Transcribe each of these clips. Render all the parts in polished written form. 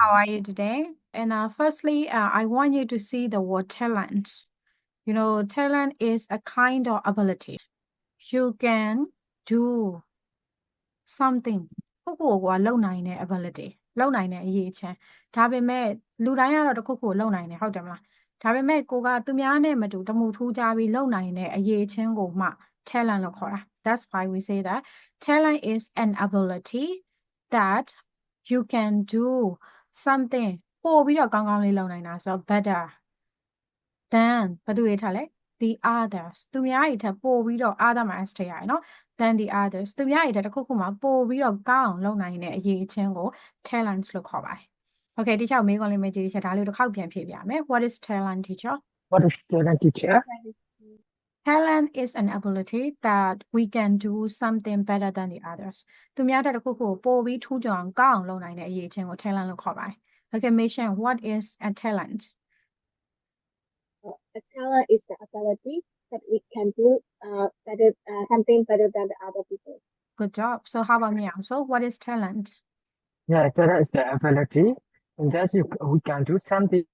How are you today? And firstly, I want you to see the word talent. You know, talent is a kind of ability. You can do something. ကိုယ့်ကိုယ်ကလုံနိုင်တဲ့ ability လုံနိုင်တဲ့အရေးအချင်းဒါပေမဲ့လူတိုင်းကတော့တစ်ခုခုလုံနိုင်တယ်ဟုတ်တယ်မလားဒါပေမဲ့ကိုကသူများနဲ့မတူတမှုထူးကြပြီးလုံနိုင်တဲ့အရေးအချင်းကိုမှ talent လို့ခေါ်တာ That's why we say that talent is an ability that you can do something ပို့ပြီးတော့ကောင်းကောင်းလေးလုံနိုင်တာဆိုတော့ better than ဘာတူရေးထားလဲ the others သူများတွေထက်ပို့ပြီးတော့ other မှာ s ထည့်ရတယ်နော် than the others သူများတွေထက်တစ်ခုခုမှာပို့ပြီးတော့ကောင်းအောင်လုပ်နိုင်တဲ့အရေးအချင်းကို talents လို့ခေါ်ပါတယ် Okay ဒီချက်မေးခွန်းလေးမေးကြည့်ချက်ဒါလေးတစ်ခေါက်ပြန်ဖြေပြမယ် What is talent teacher What is talent, teacher? Talent is an ability that we can do something better than the others သူများထက်တစ်ခုခုပို့ပြီးထူးချွန်အောင်ကောင်းအောင်လုပ်နိုင်တဲ့အရေးအချင်းကို talent လို့ခေါ်ပါတယ် Okay Mission what is a talent A talent is the ability that we can do better something better than the other people. Good job. So how about me? So what is talent? Yeah, talent is the ability, and that we can do something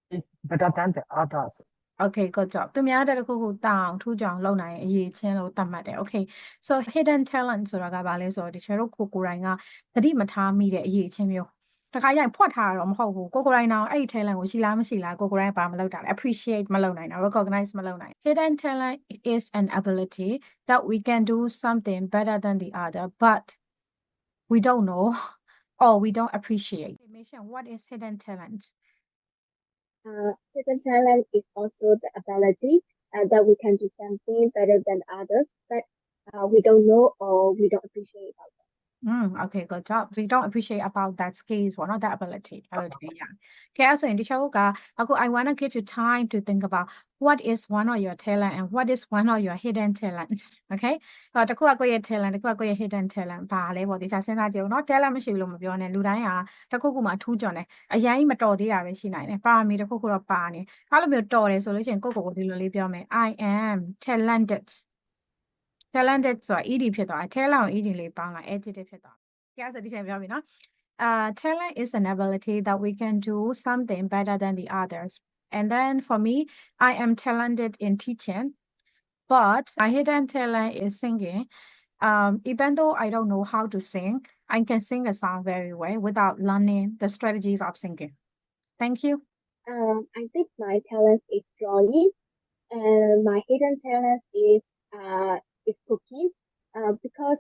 better than the others. Okay, good job. သူများတဲ့တစ်ခုခုတောင်းထူးကြောင်လုပ်နိုင်အရေးချင်းလို့သတ်မှတ်တယ် Okay. So hidden talent ဆိုတာကဘာလဲဆိုတော့ဒီကျွန်တော်တို့ကိုယ်တိုင်ကသတိမထားမိတဲ့အရေးချင်းမျိုးတခါရိုင်ဖွက်ထားတော့မဟုတ်ဘူးကိုယ်တိုင်တော့အဲ့ဒီ talent ကိုရှိလားမရှိလားကိုယ်တိုင်ဘာမလုပ်တာလဲ appreciate မလုပ်နိုင်တာ recognize မလုပ်နိုင် Hidden talent is an ability that we can do something better than the other but we don't know or we don't appreciate. Mission, what is hidden talent? Hidden talent is also the ability that we can do something better than others, but we don't know or we don't appreciate about that. Okay, good job. We don't appreciate about that skills or not that ability. Yeah. Okay, so in the show, I want to give you time to think about what is one of your talent and what is one of your hidden talent. Okay? တခုကကိုယ့်ရဲ့ talent တခုကကိုယ့်ရဲ့ hidden talent ဘာလဲပေါ့ဒီစားစဉ်းစားကြည့်ဦးနော် talent မရှိဘူးလို့မပြောနဲ့လူတိုင်းဟာတခုခုမှအထူးကျွမ်းတယ်အရင်ကြီးမတော်သေးတာပဲရှိနိုင်တယ်ပါမီတခုခုတော့ပါနေအဲ့လိုမျိုးတော်တယ်ဆိုလို့ရှိရင်ကိုယ့်ကိုယ်ကိုဒီလိုလေးပြောမယ် I am talented talented ဆိုတာ ed ဖြစ်သွားတယ် talent ကို ed လေးပေါင်းလိုက် adjective ဖြစ်သွားတယ် ဒီချက်ပြောပြီနော် talent is an ability that we can do something better than the others and then for me I am talented in teaching but my hidden talent is singing even though I don't know how to sing I can sing a song very well without learning the strategies of singing thank you I think my talent is drawing and my hidden talent is cooking because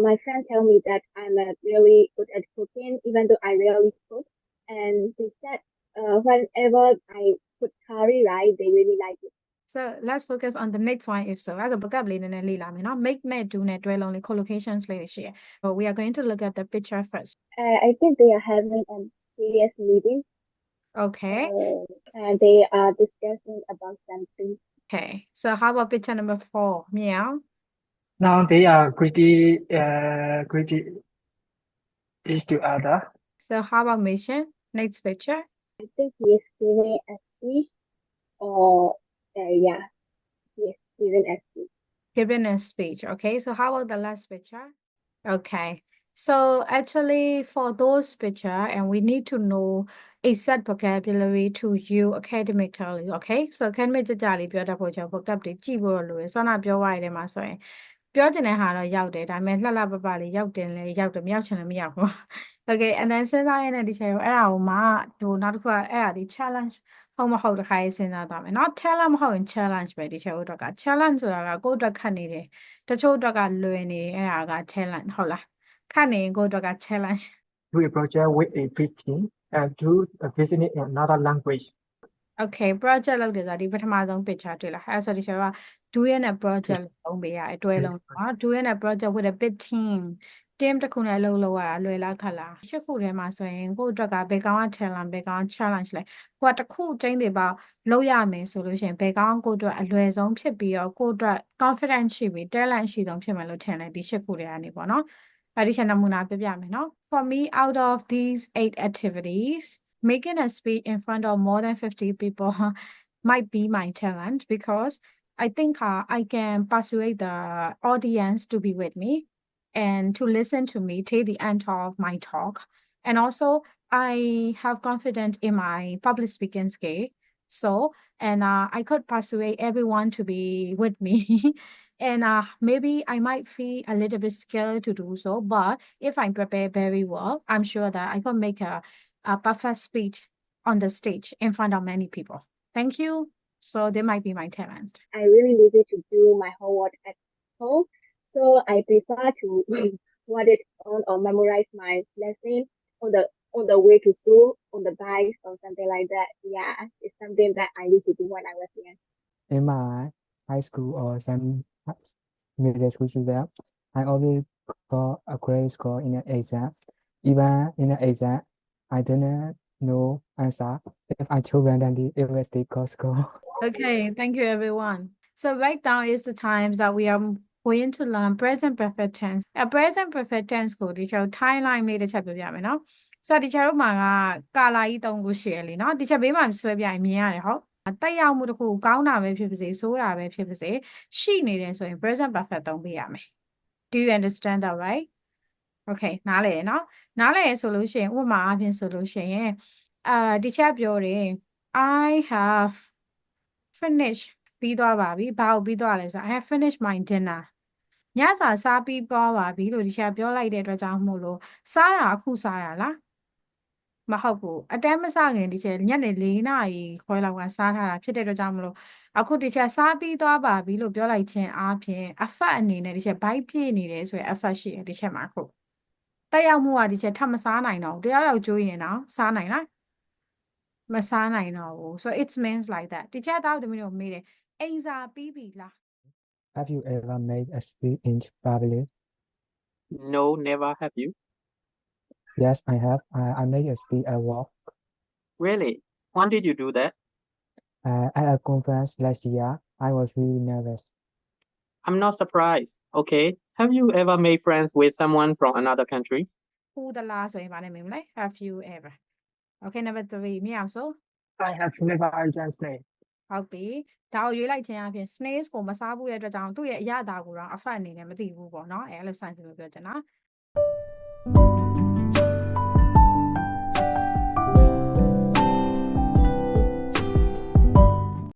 my friend tell me that I'm really good at cooking even though I rarely cook and they said whenever I put curry right they really like it so let's focus on the next one if so as a backupလေးနည်းနည်းလေ့လာမယ်နော် make နဲ့ do နဲ့တွဲလုံးလေး collocations လေးတွေရှိရယ် but we are going to look at the picture first I think they are having a serious meeting okay and they are discussing about something okay so how about picture number 4 meow Now they are greedy each to other. So how about Mission? Next picture. I think he is giving a speech or yeah, yes, giving a speech. Giving a speech. Okay, so how about the last picture? Okay. So actually for those picture and we need to know exact vocabulary to you academically. Okay. So academic ကြလေးပြောတတ်ဖို့ကြောင့် vocab တွေကြည့်ဖို့လိုရယ်။ဆောနာပြောရတဲ့မှာဆိုရင်ပြောချင်တဲ့ဟာတော့ရောက်တယ်ဒါပေမဲ့လှလှပပလေးရောက်တယ်လေရောက်တယ်မရောက်ချင်လည်းမရောက်ဘူး Okay and then စဉ်းစားရတဲ့ဒီချက်ရောအဲ့ဒါကိုမှဟိုနောက်တစ်ခုကအဲ့ဒါဒီ challenge ဟုတ်မဟုတ်တခါရေးစဉ်းစားသွားမယ်เนาะ talent မဟုတ်ရင် challenge ပဲဒီချက်ဥတော့က challenge ဆိုတာကကိုယ့်အတွက်ခတ်နေတယ်တချို့အတွက်ကလွယ်နေအဲ့ဒါက talent ဟုတ်လားခတ်နေရင်ကိုယ့်အတွက်က challenge Do a project with a big team and do a business in another language. Okay project လုပ်တယ်ဆိုတာဒီပထမဆုံး picture တွေ့လားအဲ့ဆိုဒီချက်က doing a project လုံးပေးရအတွဲလုံးနော် doing a project with a big team team တစ်ခုနဲ့အလုပ်လုပ်ရတာလွယ်လားခက်လားရှစ်ခုထဲမှာဆိုရင်ကိုယ့်အတွက်ကဘယ်ကောင်က talent ဘယ်ကောင် challenge လဲကိုကတစ်ခုချင်းတွေပေါ့လုပ်ရမယ်ဆိုလို့ရှိရင်ဘယ်ကောင်ကိုယ့်အတွက်အလွယ်ဆုံးဖြစ်ပြီးတော့ကိုယ့်အတွက် confidence ရှိပြီး talent ရှိဆုံးဖြစ်မယ်လို့ထင်တယ်ဒီရှစ်ခုထဲကနေပေါ့နော်အဲ့ဒီချက်နမူနာပြပြမယ်နော် For me out of these 8 activities making a speech in front of more than 50 people might be my talent because I think I can persuade the audience to be with me and to listen to me till the end of my talk. And also, I have confidence in my public speaking skill. So, and I could persuade everyone to be with me. And maybe I might feel a little bit scared to do so. But if I prepare very well, I'm sure that I can make a perfect speech on the stage in front of many people. Thank you. So, they might be my talents. I really lazy to do my homework at home, so I prefer to write it on or memorize my lesson on the way to school, on the bike or something like that. Yeah, it's something that I used to do when I was young. In my high school or some middle school student, I always got a great score in an exam. Even in an exam, I didn't know answer. If I chose randomly, it will still got score. Okay, thank you everyone. So right now is the times that we are going to learn present perfect tense. A present perfect tense ကိုဒီချက် timeline လေးတစ်ချက်ပြောပြမယ်နော်။ဆိုတော့ဒီချက်တို့မှာကကာလာကြီး3ခုရှိရလေနော်။ဒီချက်ဘေးမှာဆွဲပြရင်မြင်ရတယ်ဟုတ်။တက်ရောက်မှုတစ်ခုကောင်းတာပဲဖြစ်ပါစေဆိုးတာပဲဖြစ်ပါစေရှိနေတယ်ဆိုရင် present perfect သုံးပေးရမယ်။ Do you understand that right? Okay နားလည်ရနော်။နားလည်ရဆိုလို့ရှိရင်ဥပမာအဖြစ်ဆိုလို့ရှိရင်ဒီချက်ပြောတယ် I have finished ပြီးသွားပါပြီဘာကိုပြီးသွားလဲဆိုတော့ I have finished my dinner ညစာစားပြီးသွားပါပြီလို့ဒီချက်ပြောလိုက်တဲ့အတွက်ကြောင့်မို့လို့စားတာအခုစားရလားမဟုတ်ဘူးအတန်းမစားခင်ဒီချက်ညနေ4နာရီခွဲလောက်ကစားထားတာဖြစ်တဲ့အတွက်ကြောင့်မို့လို့အခုဒီချက်စားပြီးသွားပါပြီလို့ပြောလိုက်ခြင်းအားဖြင့် effect အနေနဲ့ဒီချက် bite ပြည့်နေတယ်ဆိုရင် effect ရှိတယ်ဒီချက်မှာခုတက်ရောက်မှုကဒီချက်ထပ်မစားနိုင်တော့ဘူးတရားရောက်ကြိုးရင်တော့စားနိုင်လားမစားနိုင်တော့ဘူး so it means like that ဒီချက်တော့တမီးတို့မေးတယ်အိမ်စာပြီးပြီလား Have you ever made a speech in public? No, never have you. Yes, I have. I made a speech at work Really? When did you do that? at a conference last year. I was really nervous. I'm not surprised. Okay. Have you ever made friends with someone from another country? who the last ဆိုရင်ဗာနေမလဲ have you ever okay number 3မြေအောင်ဆို I have never eaten snake. ဟုတ်ပြီဒါကိုရွေးလိုက်ခြင်းအပြင် snakes ကိုမစားဘူးရဲ့အတွက်ကြောင့်သူ့ရဲ့အရသာကိုတော့ effect အနေနဲ့မသိဘူးပေါ့နော်အဲ့လို science လို့ပြောချင်တာ